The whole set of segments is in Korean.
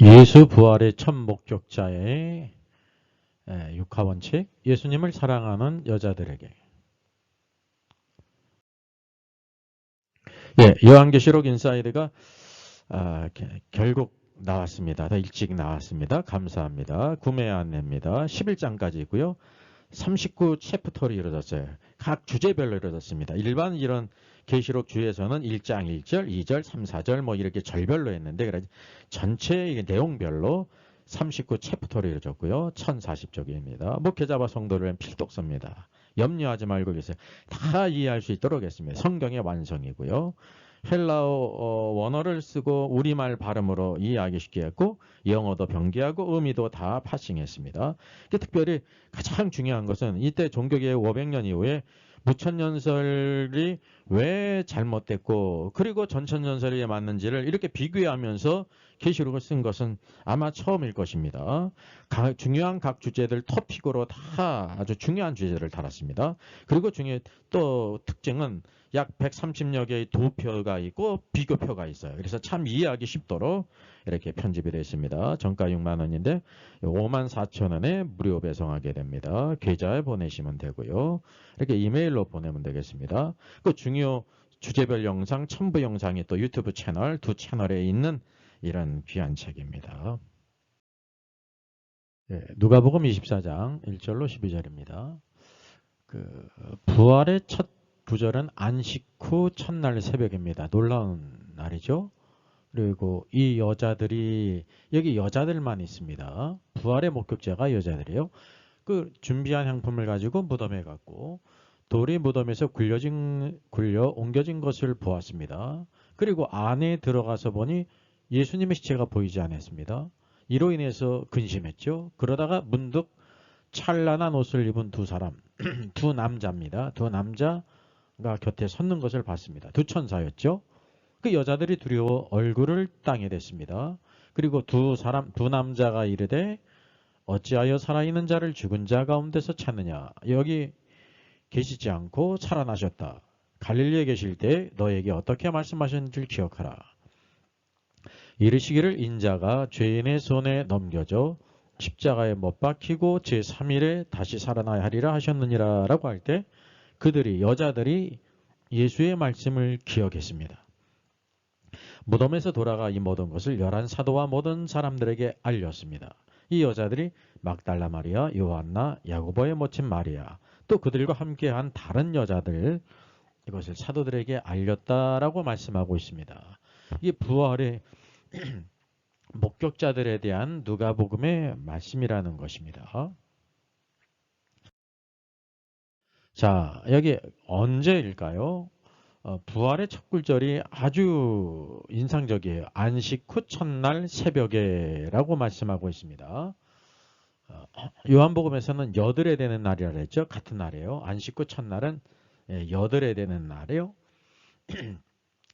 예수 부활의 첫 목격자의 육하원칙, 예수님을 사랑하는 여자들에게. 요한계시록 인사이드가 결국 나왔습니다. 더 일찍 나왔습니다. 감사합니다. 구매 안내입니다. 11장까지고요. 39 챕터로 이루어졌어요. 각 주제별로 이루어졌습니다. 일반 이런 계시록 주에서는 1장 1절, 2절, 3, 4절 뭐 이렇게 절별로 했는데 그래서 전체 내용별로 39 챕터로 이루어졌고요. 1040쪽입니다. 목회자와 성도를 필독서입니다. 염려하지 말고 계세요. 다 이해할 수 있도록 했습니다. 성경의 완성이고요. 헬라어 원어를 쓰고 우리말 발음으로 이해하기 쉽게 했고 영어도 병기하고 의미도 다 파싱했습니다. 특별히 가장 중요한 것은 이때 종교개혁 500년 이후에 무천년설이 왜 잘못됐고 그리고 전천년설이 맞는지를 이렇게 비교하면서 계시록을 쓴 것은 아마 처음일 것입니다. 중요한 각 주제들 토픽으로 다 아주 중요한 주제를 달았습니다. 그리고 또 특징은 약 130여 개의 도표가 있고 비교표가 있어요. 그래서 참 이해하기 쉽도록 이렇게 편집이 되어 있습니다. 정가 6만 원인데 5만 4천 원에 무료 배송하게 됩니다. 계좌에 보내시면 되고요. 이렇게 이메일로 보내면 되겠습니다. 그 중요 주제별 영상, 첨부 영상이 또 유튜브 채널, 두 채널에 있는 이런 귀한 책입니다. 누가복음 24장 1절로 12절입니다. 부활의 첫 구절은 안식 후 첫날 새벽입니다. 놀라운 날이죠. 그리고 이 여자들이 여기 여자들만 있습니다. 부활의 목격자가 여자들이에요. 준비한 향품을 가지고 무덤에 갔고 돌이 무덤에서 굴려 옮겨진 것을 보았습니다. 그리고 안에 들어가서 보니 예수님의 시체가 보이지 않았습니다. 이로 인해서 근심했죠. 그러다가 문득 찬란한 옷을 입은 두 사람, 두 남자입니다. 두 남자가 곁에 섰는 것을 봤습니다. 두 천사였죠. 그 여자들이 두려워 얼굴을 땅에 댔습니다. 그리고 두 남자가 이르되 어찌하여 살아있는 자를 죽은 자 가운데서 찾느냐. 여기 계시지 않고 살아나셨다. 갈릴리에 계실 때 너에게 어떻게 말씀하셨는지를 기억하라. 이르시기를 인자가 죄인의 손에 넘겨져 십자가에 못 박히고 제3일에 다시 살아나야 하리라 하셨느니라 라고 할 때 여자들이 예수의 말씀을 기억했습니다. 무덤에서 돌아가 이 모든 것을 11 사도와 모든 사람들에게 알렸습니다. 이 여자들이 막달라 마리아, 요한나, 야고보의 모친 마리아, 또 그들과 함께한 다른 여자들 이것을 사도들에게 알렸다라고 말씀하고 있습니다. 이게 부활의 목격자들에 대한 누가복음의 말씀이라는 것입니다. 자, 여기 언제일까요? 부활의 첫 굴절이 아주 인상적이에요. 안식 후 첫날 새벽에라고 말씀하고 있습니다. 요한복음에서는 여들에 되는 날이라 했죠. 같은 날이에요. 안식 후 첫날은 여들에 되는 날이에요.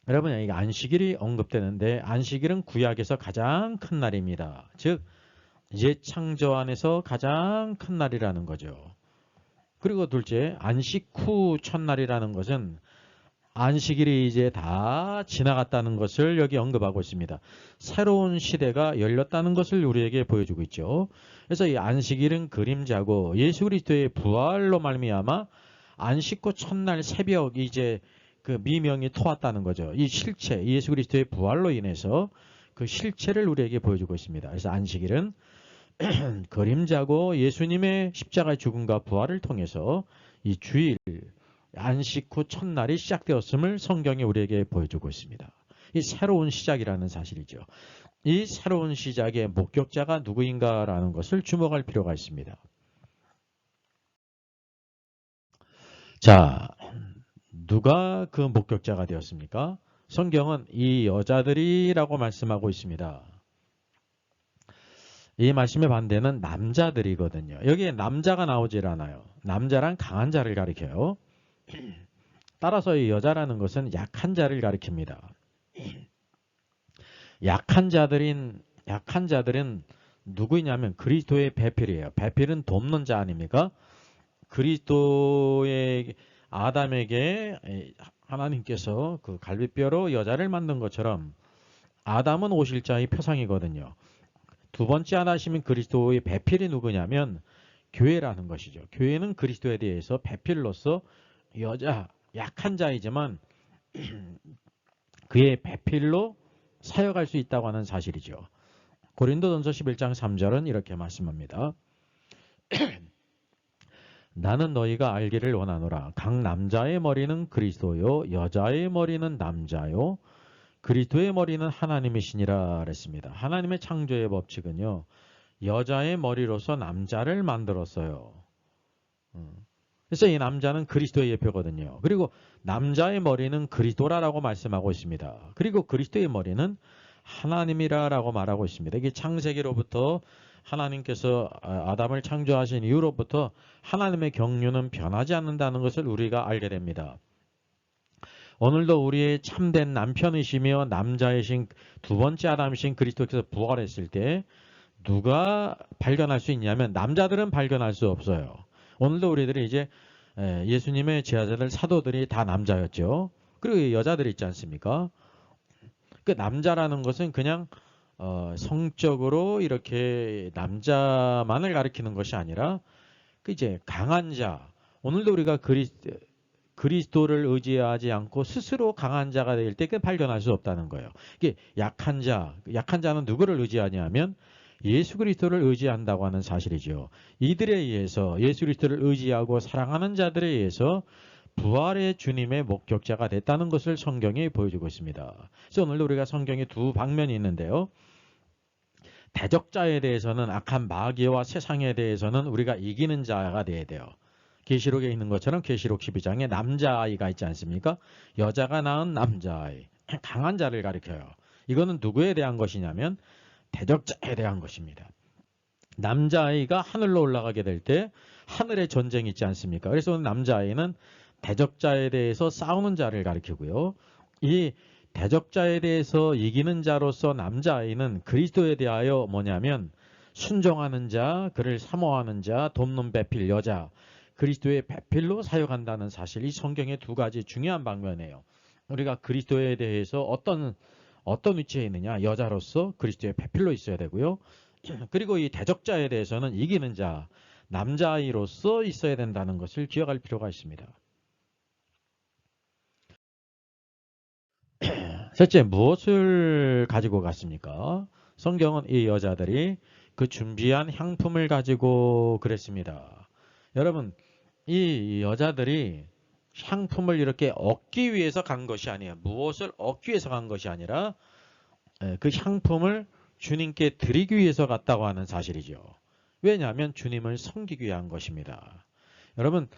여러분 여기 안식일이 언급되는데 안식일은 구약에서 가장 큰 날입니다. 즉 옛 창조 안에서 가장 큰 날이라는 거죠. 그리고 둘째 안식 후 첫날이라는 것은 안식일이 이제 다 지나갔다는 것을 여기 언급하고 있습니다. 새로운 시대가 열렸다는 것을 우리에게 보여주고 있죠. 그래서 이 안식일은 그림자고 예수 그리스도의 부활로 말미암아 안식 후 첫날 새벽 이제 그 미명이 토왔다는 거죠. 이 실체, 예수 그리스도의 부활로 인해서 그 실체를 우리에게 보여주고 있습니다. 그래서 안식일은 그림자고 예수님의 십자가의 죽음과 부활을 통해서 이 주일, 안식 후 첫날이 시작되었음을 성경이 우리에게 보여주고 있습니다. 이 새로운 시작이라는 사실이죠. 이 새로운 시작의 목격자가 누구인가라는 것을 주목할 필요가 있습니다. 자, 누가 그 목격자가 되었습니까? 성경은 이 여자들이라고 말씀하고 있습니다. 이 말씀의 반대는 남자들이거든요. 여기에 남자가 나오질 않아요. 남자란 강한 자를 가리켜요. 따라서 이 여자라는 것은 약한 자를 가리킵니다. 약한 자들은 누구이냐면 그리스도의 배필이에요. 배필은 돕는 자 아닙니까? 그리스도의 아담에게 하나님께서 그 갈비뼈로 여자를 만든 것처럼 아담은 오실자의 표상이거든요. 두 번째 하나님인 그리스도의 배필이 누구냐면 교회라는 것이죠. 교회는 그리스도에 대해서 배필로서 여자, 약한 자이지만 그의 배필로 사역할 수 있다고 하는 사실이죠. 고린도전서 11장 3절은 이렇게 말씀합니다. 나는 너희가 알기를 원하노라. 각 남자의 머리는 그리스도요 여자의 머리는 남자요 그리스도의 머리는 하나님이시니라 그랬습니다. 하나님의 창조의 법칙은요. 여자의 머리로서 남자를 만들었어요. 그래서 이 남자는 그리스도의 예표거든요. 그리고 남자의 머리는 그리스도라고 말씀하고 있습니다. 그리고 그리스도의 머리는 하나님이라고 말하고 있습니다. 이게 창세기로부터 하나님께서 아담을 창조하신 이후로부터 하나님의 경륜은 변하지 않는다는 것을 우리가 알게 됩니다. 오늘도 우리의 참된 남편이시며 남자이신 두 번째 아담이신 그리스도께서 부활했을 때 누가 발견할 수 있냐면 남자들은 발견할 수 없어요. 오늘도 우리들이 이제 예수님의 제자들 사도들이 다 남자였죠. 그리고 여자들이 있지 않습니까? 그 남자라는 것은 그냥 성적으로 이렇게 남자만을 가리키는 것이 아니라 그 이제 강한 자. 오늘도 우리가 그리스도를 의지하지 않고 스스로 강한 자가 될 때 발견할 수 없다는 거예요. 이게 약한 자는 누구를 의지하냐면 예수 그리스도를 의지한다고 하는 사실이죠. 이들에 의해서 예수 그리스도를 의지하고 사랑하는 자들에 의해서 부활의 주님의 목격자가 됐다는 것을 성경이 보여주고 있습니다. 그래서 오늘도 우리가 성경에 두 방면이 있는데요. 대적자에 대해서는 악한 마귀와 세상에 대해서는 우리가 이기는 자가 돼야 돼요. 계시록에 있는 것처럼 계시록 12장에 남자아이가 있지 않습니까? 여자가 낳은 남자아이, 강한 자를 가리켜요. 이거는 누구에 대한 것이냐면 대적자에 대한 것입니다. 남자아이가 하늘로 올라가게 될 때 하늘의 전쟁이 있지 않습니까? 그래서 남자아이는 대적자에 대해서 싸우는 자를 가리키고요. 이 대적자에 대해서 이기는 자로서 남자아이는 그리스도에 대하여 뭐냐면 순종하는 자, 그를 사모하는 자, 돕는 배필 여자, 그리스도의 배필로 사역한다는 사실, 이 성경의 두 가지 중요한 방면이에요. 우리가 그리스도에 대해서 어떤 위치에 있느냐, 여자로서 그리스도의 배필로 있어야 되고요. 그리고 이 대적자에 대해서는 이기는 자, 남자아이로서 있어야 된다는 것을 기억할 필요가 있습니다. 셋째, 무엇을 가지고 갔습니까? 성경은 이 여자들이 그 준비한 향품을 가지고 그랬습니다. 여러분, 이 여자들이 향품을 이렇게 얻기 위해서 간 것이 아니에요. 무엇을 얻기 위해서 간 것이 아니라 그 향품을 주님께 드리기 위해서 갔다고 하는 사실이죠. 왜냐하면 주님을 섬기기 위한 것입니다. 여러분,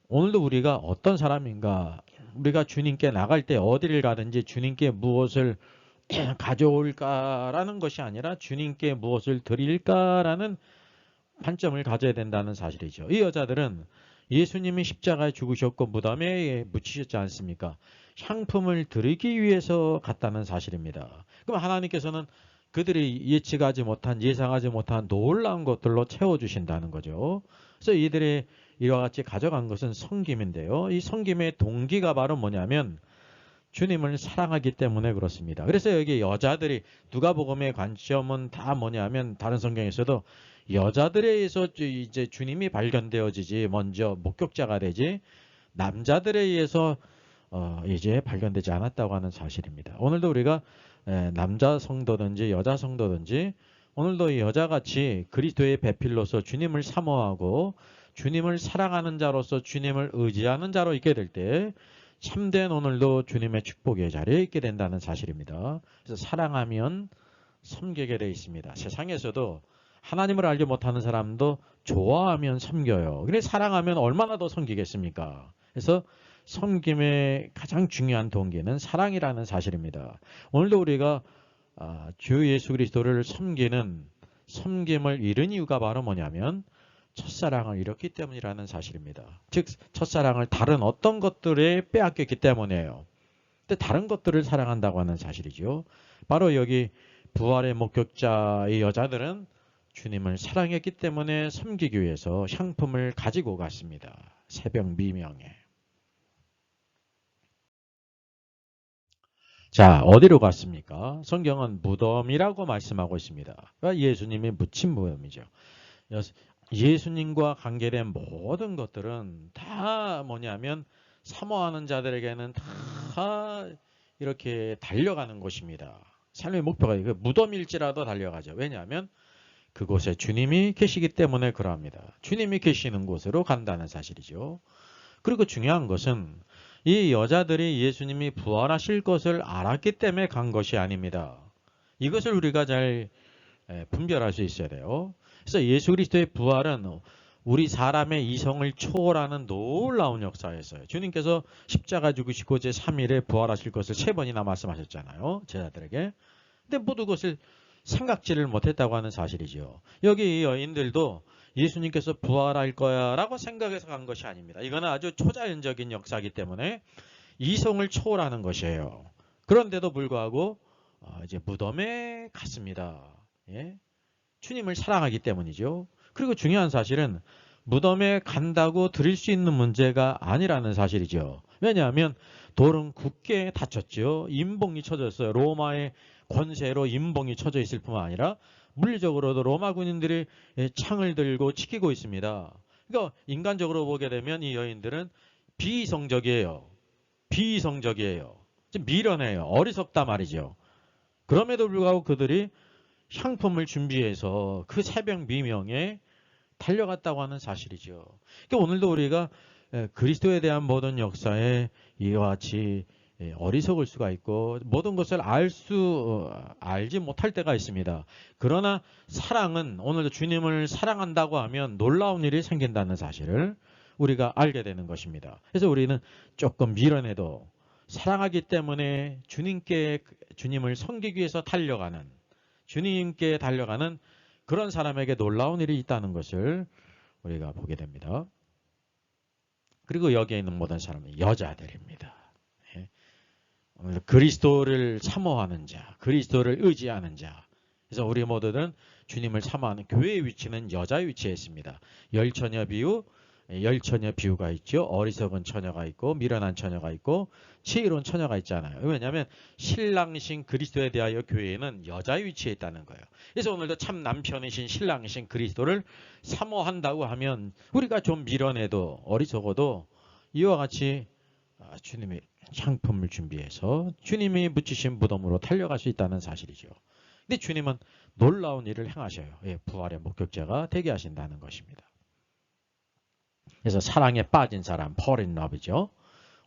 오늘도 우리가 어떤 사람인가, 우리가 주님께 나갈 때 어디를 가든지 주님께 무엇을 가져올까라는 것이 아니라 주님께 무엇을 드릴까라는 관점을 가져야 된다는 사실이죠. 이 여자들은 예수님이 십자가에 죽으셨고 무덤에 묻히셨지 않습니까? 향품을 드리기 위해서 갔다는 사실입니다. 그럼 하나님께서는 그들이 예측하지 못한, 예상하지 못한 놀라운 것들로 채워주신다는 거죠. 그래서 이들이 이와 같이 가져간 것은 섬김인데요. 이 섬김의 동기가 바로 뭐냐면 주님을 사랑하기 때문에 그렇습니다. 그래서 여기 여자들이, 누가복음의 관점은 다 뭐냐면 다른 성경에서도 여자들에 의해서 이제 주님이 발견되어지지, 먼저 목격자가 되지 남자들에 의해서 이제 발견되지 않았다고 하는 사실입니다. 오늘도 우리가 남자 성도든지 여자 성도든지 오늘도 이 여자같이 그리스도의 배필로서 주님을 사모하고 주님을 사랑하는 자로서 주님을 의지하는 자로 있게 될 때 참된 오늘도 주님의 축복의 자리에 있게 된다는 사실입니다. 그래서 사랑하면 섬기게 되어 있습니다. 세상에서도 하나님을 알지 못하는 사람도 좋아하면 섬겨요. 그래 사랑하면 얼마나 더 섬기겠습니까? 그래서 섬김의 가장 중요한 동기는 사랑이라는 사실입니다. 오늘도 우리가 주 예수 그리스도를 섬김을 잃은 이유가 바로 뭐냐면 첫사랑을 잃었기 때문이라는 사실입니다. 즉 첫사랑을 다른 어떤 것들에 빼앗겼기 때문이에요. 근데 다른 것들을 사랑한다고 하는 사실이죠. 바로 여기 부활의 목격자의 여자들은 주님을 사랑했기 때문에 섬기기 위해서 향품을 가지고 갔습니다. 새벽 미명에. 자, 어디로 갔습니까? 성경은 무덤이라고 말씀하고 있습니다. 그러니까 예수님이 묻힌 무덤이죠. 예수님과 관계된 모든 것들은 다 뭐냐면 사모하는 자들에게는 다 이렇게 달려가는 곳입니다. 삶의 목표가 무덤일지라도 달려가죠. 왜냐하면 그곳에 주님이 계시기 때문에 그러합니다. 주님이 계시는 곳으로 간다는 사실이죠. 그리고 중요한 것은 이 여자들이 예수님이 부활하실 것을 알았기 때문에 간 것이 아닙니다. 이것을 우리가 잘 분별할 수 있어야 돼요. 그래서 예수 그리스도의 부활은 우리 사람의 이성을 초월하는 놀라운 역사였어요. 주님께서 십자가 죽으시고 제3일에 부활하실 것을 3번이나 말씀하셨잖아요. 제자들에게. 근데 모두 그것을 생각지를 못했다고 하는 사실이죠. 여기 이 여인들도 예수님께서 부활할 거야 라고 생각해서 간 것이 아닙니다. 이거는 아주 초자연적인 역사이기 때문에 이성을 초월하는 것이에요. 그런데도 불구하고 이제 무덤에 갔습니다. 예? 주님을 사랑하기 때문이죠. 그리고 중요한 사실은 무덤에 간다고 드릴 수 있는 문제가 아니라는 사실이죠. 왜냐하면 돌은 굳게 닫혔죠. 임봉이 쳐졌어요. 로마의 권세로 임봉이 쳐져 있을 뿐만 아니라 물리적으로도 로마 군인들이 창을 들고 지키고 있습니다. 그러니까 인간적으로 보게 되면 이 여인들은 비이성적이에요. 비이성적이에요. 좀 미련해요. 어리석다 말이죠. 그럼에도 불구하고 그들이 향품을 준비해서 그 새벽 미명에 달려갔다고 하는 사실이죠. 그러니까 오늘도 우리가 그리스도에 대한 모든 역사에 이와 같이 어리석을 수가 있고 모든 것을 알지 못할 때가 있습니다. 그러나 사랑은 오늘도 주님을 사랑한다고 하면 놀라운 일이 생긴다는 사실을 우리가 알게 되는 것입니다. 그래서 우리는 조금 미련해도 사랑하기 때문에 주님을 섬기기 위해서 달려가는 주님께 달려가는 그런 사람에게 놀라운 일이 있다는 것을 우리가 보게 됩니다. 그리고 여기에 있는 모든 사람은 여자들입니다. 그리스도를 사모하는 자, 그리스도를 의지하는 자. 그래서 우리 모두는 주님을 사모하는 교회의 위치는 여자의 위치에 있습니다. 열처녀 비유가 있죠. 어리석은 처녀가 있고 미련한 처녀가 있고 지혜로운 처녀가 있잖아요. 왜냐하면 신랑이신 그리스도에 대하여 교회에는 여자의 위치에 있다는 거예요. 그래서 오늘도 참 남편이신 신랑이신 그리스도를 사모한다고 하면 우리가 좀 미련해도 어리석어도 이와 같이 주님의 향품을 준비해서 주님이 묻히신 무덤으로 달려갈 수 있다는 사실이죠. 근데 주님은 놀라운 일을 행하셔요. 부활의 목격자가 되게 하신다는 것입니다. 그래서 사랑에 빠진 사람, fall in love이죠.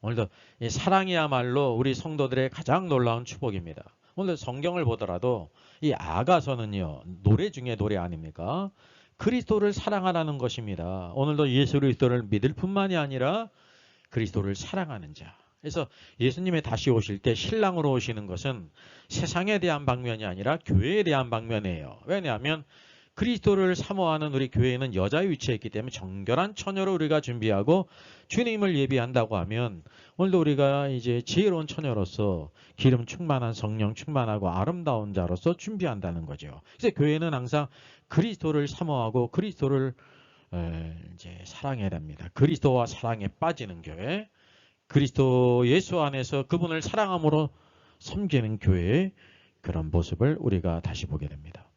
오늘도 이 사랑이야말로 우리 성도들의 가장 놀라운 축복입니다. 오늘 성경을 보더라도 이 아가서는요, 노래 중에 노래 아닙니까? 그리스도를 사랑하라는 것입니다. 오늘도 예수 그리스도를 믿을 뿐만이 아니라 그리스도를 사랑하는 자. 그래서 예수님이 다시 오실 때 신랑으로 오시는 것은 세상에 대한 방면이 아니라 교회에 대한 방면이에요. 왜냐하면 그리스도를 사모하는 우리 교회는 여자의 위치에 있기 때문에 정결한 처녀로 우리가 준비하고 주님을 예비한다고 하면 오늘도 우리가 이제 지혜로운 처녀로서 기름 충만한 성령 충만하고 아름다운 자로서 준비한다는 거죠. 그래서 교회는 항상 그리스도를 사모하고 그리스도를 이제 사랑해야 됩니다. 그리스도와 사랑에 빠지는 교회, 그리스도 예수 안에서 그분을 사랑함으로 섬기는 교회의 그런 모습을 우리가 다시 보게 됩니다.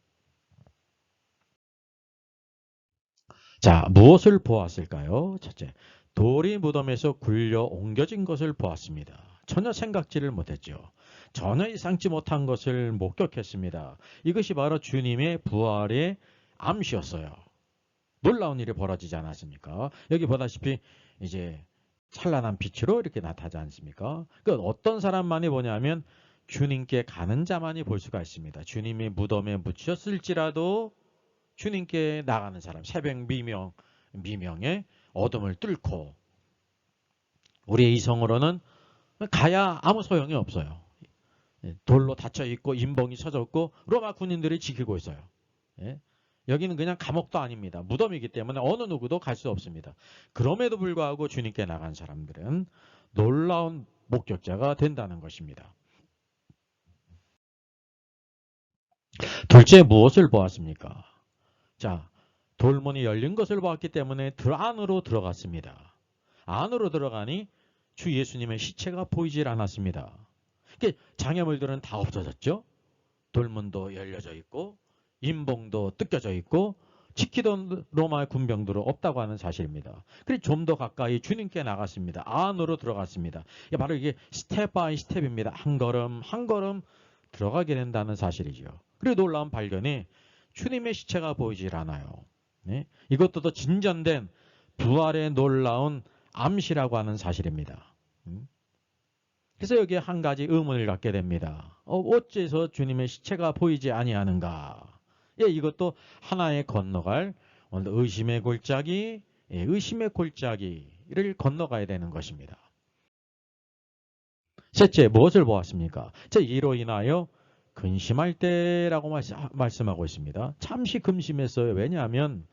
자, 무엇을 보았을까요? 첫째, 돌이 무덤에서 굴려 옮겨진 것을 보았습니다. 전혀 생각지를 못했죠. 전혀 예상치 못한 것을 목격했습니다. 이것이 바로 주님의 부활의 암시였어요. 놀라운 일이 벌어지지 않았습니까? 여기 보다시피 이제 찬란한 빛으로 이렇게 나타나지 않습니까? 그러니까 어떤 사람만이 보냐면 주님께 가는 자만이 볼 수가 있습니다. 주님이 무덤에 묻혔을지라도 주님께 나가는 사람, 새벽 미명에 어둠을 뚫고 우리의 이성으로는 가야 아무 소용이 없어요. 돌로 닫혀 있고 임봉이 쳐졌고 로마 군인들이 지키고 있어요. 여기는 그냥 감옥도 아닙니다. 무덤이기 때문에 어느 누구도 갈 수 없습니다. 그럼에도 불구하고 주님께 나간 사람들은 놀라운 목격자가 된다는 것입니다. 둘째, 무엇을 보았습니까? 자, 돌문이 열린 것을 보았기 때문에 안으로 들어갔습니다. 안으로 들어가니 주 예수님의 시체가 보이질 않았습니다. 장애물들은 다 없어졌죠. 돌문도 열려져 있고 인봉도 뜯겨져 있고 지키던 로마의 군병들은 없다고 하는 사실입니다. 그리고 좀 더 가까이 주님께 나갔습니다. 안으로 들어갔습니다. 바로 이게 스텝 바이 스텝입니다. 한 걸음 한 걸음 들어가게 된다는 사실이죠. 그리고 놀라운 발견이 주님의 시체가 보이질 않아요. 네? 이것도 더 진전된 부활의 놀라운 암시라고 하는 사실입니다. 그래서 여기에 한 가지 의문을 갖게 됩니다. 어째서 주님의 시체가 보이지 아니하는가? 이것도 하나의 건너갈 의심의 골짜기, 의심의 골짜기를 건너가야 되는 것입니다. 셋째, 무엇을 보았습니까? 이로 인하여 근심할 때라고 말씀하고 있습니다. 잠시 근심했어요. 왜냐하면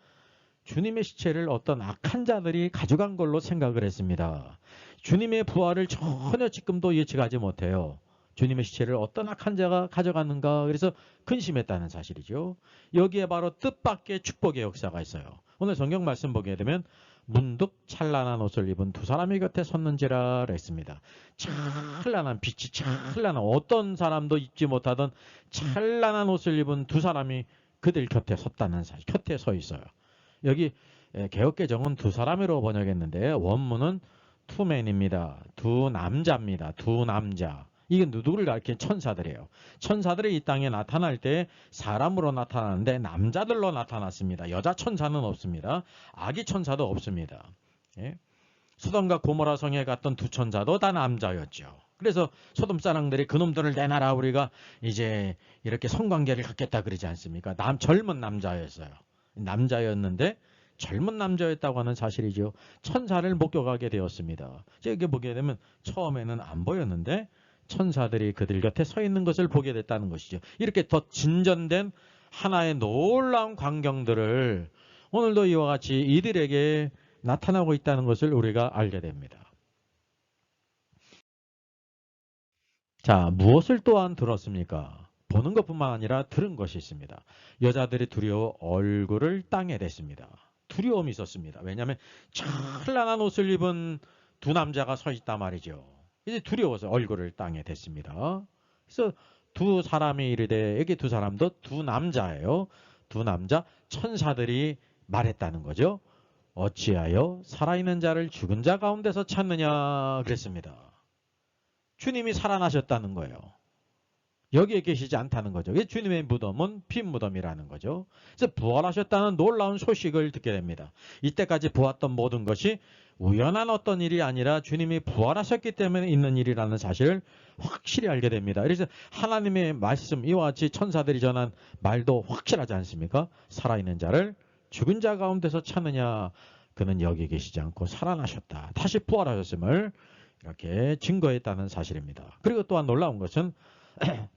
주님의 시체를 어떤 악한 자들이 가져간 걸로 생각을 했습니다. 주님의 부활을 전혀 지금도 예측하지 못해요. 주님의 시체를 어떤 악한 자가 가져갔는가, 그래서 근심했다는 사실이죠. 여기에 바로 뜻밖의 축복의 역사가 있어요. 오늘 성경 말씀 보게 되면 문득 찬란한 옷을 입은 두 사람이 곁에 섰는지라 했습니다. 찬란한 빛이 찬란한, 어떤 사람도 입지 못하던 찬란한 옷을 입은 두 사람이 그들 곁에 섰다는 사실, 곁에 서 있어요. 여기 개역개정은 두 사람으로 번역했는데 원문은 투맨입니다. 두 남자입니다. 두 남자. 이게 누구를 가리킨 천사들이에요. 천사들이 이 땅에 나타날 때 사람으로 나타나는데 남자들로 나타났습니다. 여자 천사는 없습니다. 아기 천사도 없습니다. 예? 소돔과 고모라 성에 갔던 두 천사도 다 남자였죠. 그래서 소돔 사람들이 그놈들을 내놔라, 우리가 이제 이렇게 성관계를 갖겠다 그러지 않습니까? 젊은 남자였어요. 남자였는데 젊은 남자였다고 하는 사실이죠. 천사를 목격하게 되었습니다. 여기 보게 되면 처음에는 안 보였는데 천사들이 그들 곁에 서 있는 것을 보게 됐다는 것이죠. 이렇게 더 진전된 하나의 놀라운 광경들을 오늘도 이와 같이 이들에게 나타나고 있다는 것을 우리가 알게 됩니다. 자, 무엇을 또한 들었습니까? 보는 것뿐만 아니라 들은 것이 있습니다. 여자들이 두려워 얼굴을 땅에 댔습니다. 두려움이 있었습니다. 왜냐하면 찬란한 옷을 입은 두 남자가 서 있단 말이죠. 이제 두려워서 얼굴을 땅에 댔습니다. 그래서 두 사람이 이르되, 여기 두 사람도 두 남자예요. 두 남자 천사들이 말했다는 거죠. 어찌하여 살아있는 자를 죽은 자 가운데서 찾느냐 그랬습니다. 주님이 살아나셨다는 거예요. 여기에 계시지 않다는 거죠. 주님의 무덤은 빈 무덤이라는 거죠. 그래서 부활하셨다는 놀라운 소식을 듣게 됩니다. 이때까지 보았던 모든 것이 우연한 어떤 일이 아니라 주님이 부활하셨기 때문에 있는 일이라는 사실을 확실히 알게 됩니다. 그래서 하나님의 말씀, 이와 같이 천사들이 전한 말도 확실하지 않습니까? 살아있는 자를 죽은 자 가운데서 찾느냐, 그는 여기 계시지 않고 살아나셨다, 다시 부활하셨음을 이렇게 증거했다는 사실입니다. 그리고 또한 놀라운 것은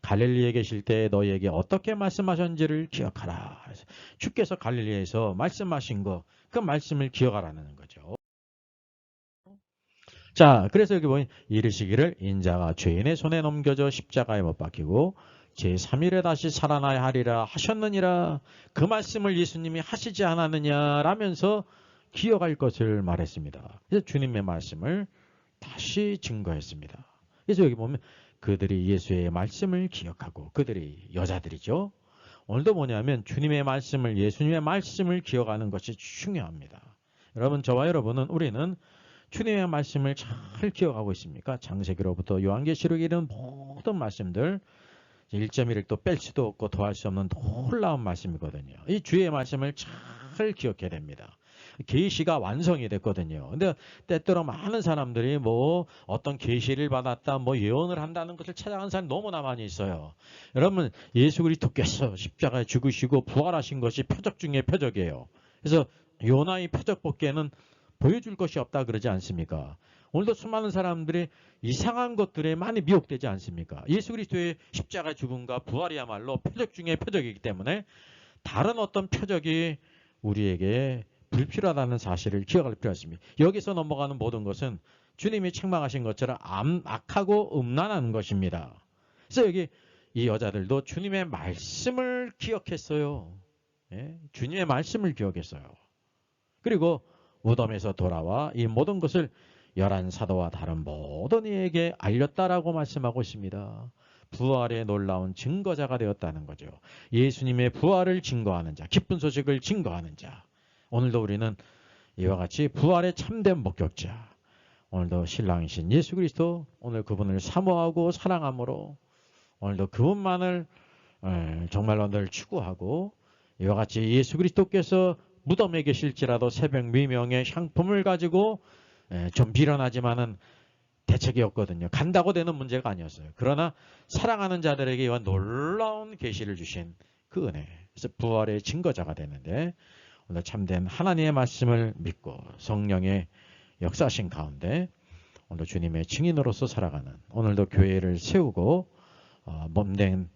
갈릴리에 계실 때 너희에게 어떻게 말씀하셨는지를 기억하라. 주께서 갈릴리에서 말씀하신 거, 그 말씀을 기억하라는 거죠. 자, 그래서 여기 보니 이르시기를 인자가 죄인의 손에 넘겨져 십자가에 못 박히고 제3일에 다시 살아나야 하리라 하셨느니라. 그 말씀을 예수님이 하시지 않았느냐라면서 기억할 것을 말했습니다. 그래서 주님의 말씀을 다시 증거했습니다. 그래서 여기 보면 그들이 예수의 말씀을 기억하고, 그들이 여자들이죠. 오늘도 뭐냐면 주님의 말씀을, 예수님의 말씀을 기억하는 것이 중요합니다. 여러분, 저와 여러분은, 우리는 주님의 말씀을 잘 기억하고 있습니까? 창세기로부터 요한계시록에 이르는 모든 말씀들 1.1을 또 뺄 수도 없고 더할 수 없는 놀라운 말씀이거든요. 이 주의 말씀을 잘 기억해야 됩니다. 계시가 완성이 됐거든요. 근데 때때로 많은 사람들이 뭐 어떤 계시를 받았다, 뭐 예언을 한다는 것을 찾아가는 사람이 너무나 많이 있어요. 여러분, 예수 그리스도께서 십자가에 죽으시고 부활하신 것이 표적 중에 표적이에요. 그래서 요나의 표적 복귀에는 보여줄 것이 없다 그러지 않습니까? 오늘도 수많은 사람들이 이상한 것들에 많이 미혹되지 않습니까? 예수 그리스도의 십자가 죽음과 부활이야말로 표적 중에 표적이기 때문에 다른 어떤 표적이 우리에게 불필요하다는 사실을 기억할 필요가 있습니다. 여기서 넘어가는 모든 것은 주님이 책망하신 것처럼 악하고 음란한 것입니다. 그래서 여기 이 여자들도 주님의 말씀을 기억했어요. 예? 주님의 말씀을 기억했어요. 그리고 무덤에서 돌아와 이 모든 것을 열한 사도와 다른 모든 이에게 알렸다라고 말씀하고 있습니다. 부활의 놀라운 증거자가 되었다는 거죠. 예수님의 부활을 증거하는 자, 기쁜 소식을 증거하는 자. 오늘도 우리는 이와 같이 부활의 참된 목격자. 오늘도 신랑이신 예수 그리스도, 오늘 그분을 사모하고 사랑함으로 오늘도 그분만을 정말로 늘 추구하고, 이와 같이 예수 그리스도께서 무덤에 계실지라도 새벽 미명의 향품을 가지고 좀 미련하지만은 대책이 없거든요. 간다고 되는 문제가 아니었어요. 그러나 사랑하는 자들에게 이와 놀라운 계시를 주신 그 은혜, 그래서 부활의 증거자가 되는데, 오늘 참된 하나님의 말씀을 믿고 성령의 역사하신 가운데 오늘 주님의 증인으로서 살아가는, 오늘도 교회를 세우고 몸된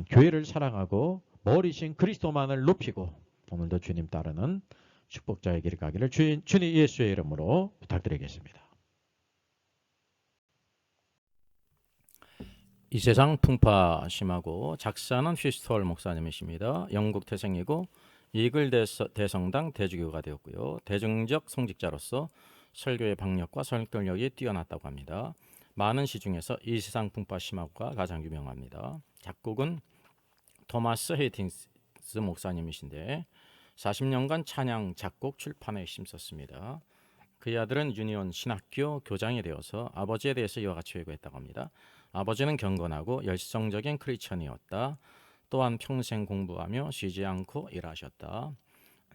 교회를 사랑하고 머리신 그리스도만을 높이고 오늘도 주님 따르는 축복자의 길을 가기를 주님 예수의 이름으로 부탁드리겠습니다. 이 세상 풍파 심하고 작사는 휘스톨 목사님이십니다. 영국 태생이고 이글 대성당 대주교가 되었고요. 대중적 성직자로서 설교의 박력과 설득력이 뛰어났다고 합니다. 많은 시 중에서 이 세상 풍파 심하고가 가장 유명합니다. 작곡은 토마스 헤이팅스 목사님이신데 40년간 찬양 작곡 출판에 힘썼습니다. 그의 아들은 유니온 신학교 교장이 되어서 아버지에 대해서 이와 같이 회고했다고 합니다. 아버지는 경건하고 열성적인 크리스천이었다. 또한 평생 공부하며 쉬지 않고 일하셨다.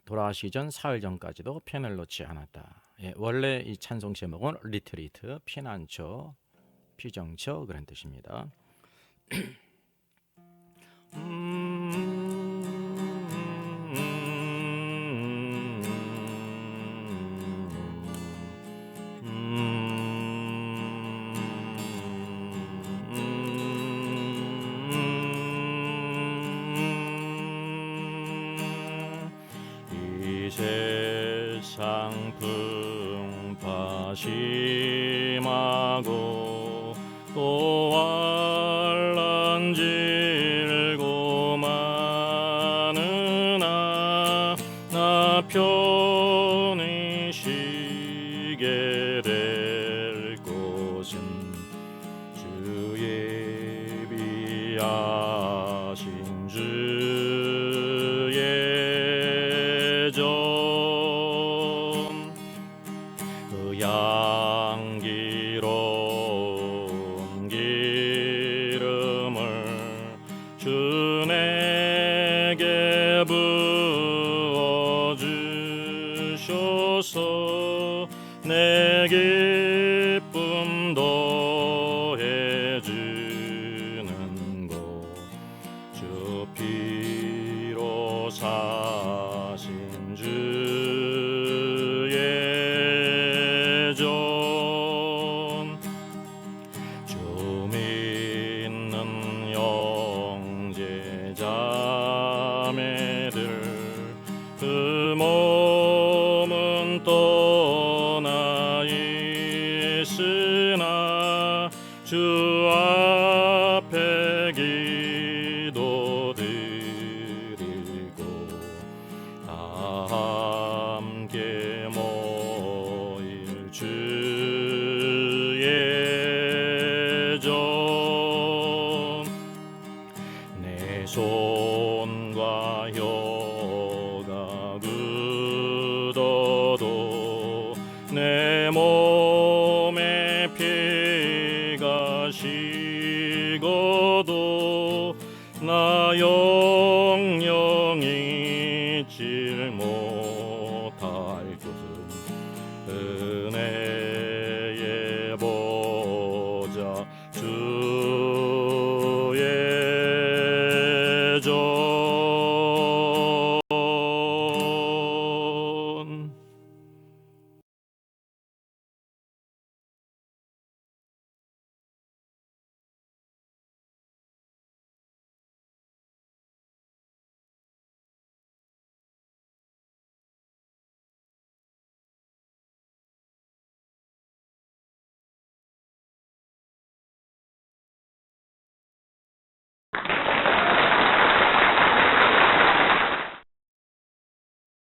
돌아가시기 전 사흘 전까지도 펜을 놓지 않았다. 원래 이 찬송 제목은 리트리트, 피난처, 피정처 그런 뜻입니다. 세상 풍파 심하고 또 환난 질고 많으나 나 편히 쉬게 될 곳은 주 예비하신 주의 그 향기로운 기름을 주 내게 부어주셔서 내 기쁨 더해주는 것 주 피로 사신 주의 주 믿는 형제 자매들 그 몸은 떠나 있으나 주 앞에 기도 드리고 다 함께 모일 주의 내 손과 혀